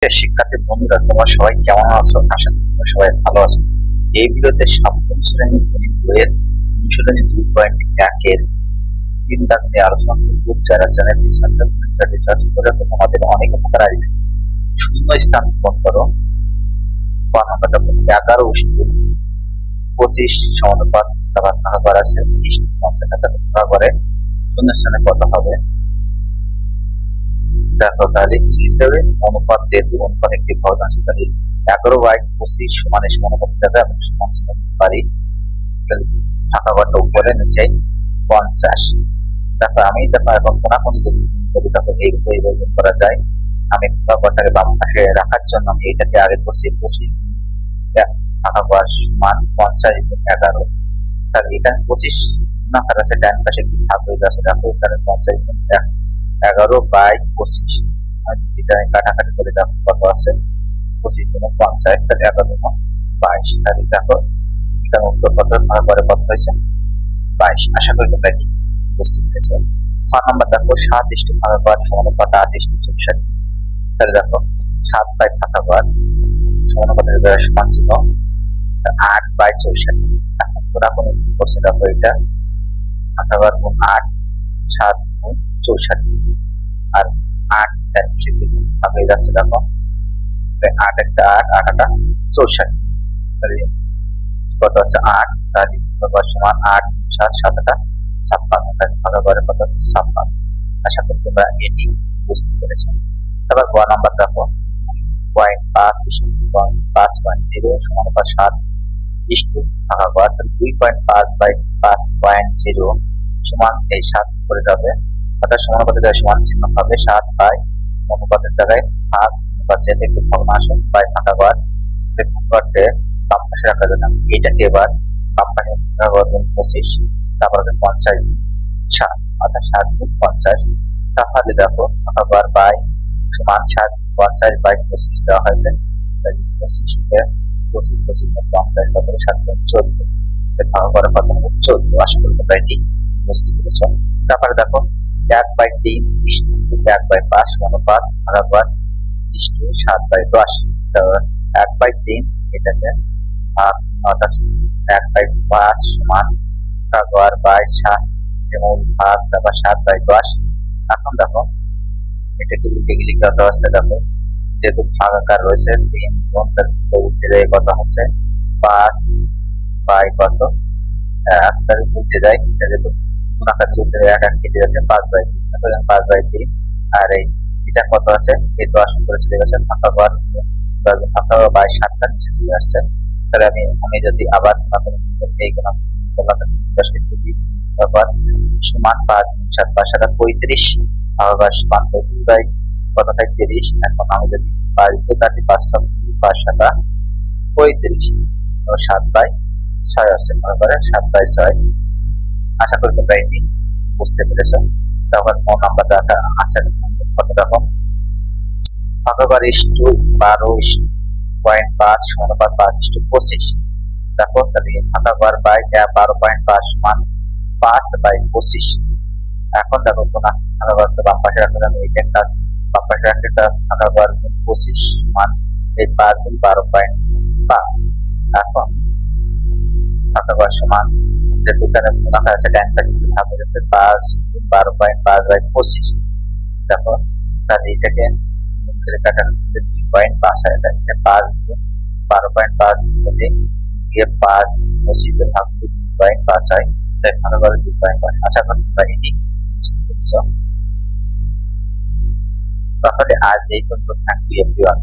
শিক্ষার্থী বন্ধুরা, তোমরা সবাই কেমন আছো? আশা করি তোমরা সবাই ভালো আছো। এই ভিডিওতে সপ্তম শ্রেণীর গণিত বইয়ের অনুশীলনী 2.1 তিন দাগ নিয়ে আলোচনা করব। যারা চ্যানেলটি সাবস্ক্রাইব করে তোমাদের অনেক উপকার আসবে। শূন্য স্থান পূরণ করো। নাম্বারটা 11 25 সমানুপাত ভাগাবার আছে 50 ভাগ করে শূন্য স্থানে কত হবে? দেখো তাহলে কি লিখতে হবে? অনুপাত যেহেতু অনুপাত একটি ভগ্নাংশ, তাহলে 11/25 সমান সমানুপাত যাবে আমি সমান চিহ্ন দিতে পারি। ফাঁকা ঘরটা উপরে নিচে 50। তারপর আমি এখন কোনাকুনি যদি দেখো এইভাবে গুণ করা যায়। আমি ফাঁকা ঘরটাকে বাম পাশে রাখার জন্য আমি এটাকে আগে করছি 25 ফাঁকা ঘর সমান 50/11। তাহলে এখানে 25 না থাকাছে ডান পাশে একটি ভাগ হয়ে যাচ্ছে। দেখো এখানে 50/11/25 যেটা কাটাকাটি করে দেখো কত আছে? 25 তাহলে 11×22। তাহলে দেখো এখানে উত্তর কত ভাগ করে কত হয়েছে? 22। আশা করি তোমরা এটি বুঝতে পেরেছো। 6 নম্বর দেখো 7 ভাগ সমানুপাত 8:64। তাহলে দেখো 7/ভাগাবার সমানুপাতের সমান ছিল 8/64। এখন কোনাকুনি কি করছে দেখো, এটা ভাগাবার গুণ 8, 7×64 আর 8 ভাগ হয়ে যাচ্ছে। দেখো 8 একটা 8, 8 8 64। তাহলে কত আছে? 8। তাহলে সমান 8 7 7 56। তাহলে ভাগাবারে কত আছে? 56। আশা করি তোমরা এটি বুঝতে পেরেছো। তারপর গ নাম্বার দেখো 0.5 সমানুপাত 7 ভাগাবার 2.5/5.0 সমান এই 7 করে যাবে, অর্থাৎ সমানুপাতের জায়গায় সমান চিহ্ন হবে 7 বাই অনুপাতের জায়গায় ভাগ, অনুপাত যেহেতু একটি ভগ্নাংশ বাই ভাগাবার করতে বাম পাশে রাখা যাবে। এটাকে এবার বাম পাশে ভাগাবার 25, তারপর 50/7 অর্থাৎ 7×50। তাহলে দেখো ভাগাবার বাই সমান 7 50/25 দেওয়া হয়েছে। 25 50 কত? 7×14 ভাগ করে কত হবে? 14। আশা করি তোমরা এটি বুঝতে পেরেছো। তারপরে দেখো 1/3 1/5 অনুপাত ভাগাবার 7/10। 1/3 এটাকে অর্থাৎ 1/5 সমান ভাগাবার বাই 7 এবং ভাগ তারপর 7/10। এখন দেখো এটাকে লিখে গেলে কত হচ্ছে? দেখো যেহেতু ভাগ আকার রয়েছে 3 উঠে যায় কত হচ্ছে? 5 বাই কত 1 তারিখ উঠে যায়, যেহেতু আকার উঠে যায় 1 কেটে যাচ্ছে 5/3। 5/3 আর এই এটা কত আছে? এই 10 করে চলে গেছে ভাগাবার বাই 7 টা নিচে চলে আসছে। তাহলে আমি যদি আবার এই কোন সমান 5 7 5 35 ভাগাবার সমান 35 কত হয়? 30। এখন আমি যদি 5 দিয়ে কাটি 5 7 5 7 35 7/6 আছে ভাগাবারে 7/6। আশা করি তোমরা এটি বুঝতে পেরেছো। তারপর 9 নাম্বারটা আছে কত রকম? ভাগাবার 12.5 সমানুপাত 5:25। দেখো তাহলে ভাগাবার বাই 12.5 সমান 5/25। এখন দেখো কোন ভাগাবার বাম পাশে রাখলে আমি এই একটা বাম পাশে রাখলে ভাগাবার 25 সমান এই 5×12.5। এখন ভাগাবার সমান যেহেতু এখানে ভাগ আছে ডান পাশে ভাগ হয়ে যাচ্ছে 5×12.5/25। দেখো তাহলে এটাকে কাটা 2.5 হয়, এটা 5×12.5 থেকে গিয়ে 5/25 ভাগ 2.5 হয়, তাই ভাগাবার 2.5। আশা করি তোমরা এটি বুঝতে পেরেছো। তাহলে আজ এই পর্যন্ত থাকবে এভরিওয়ান।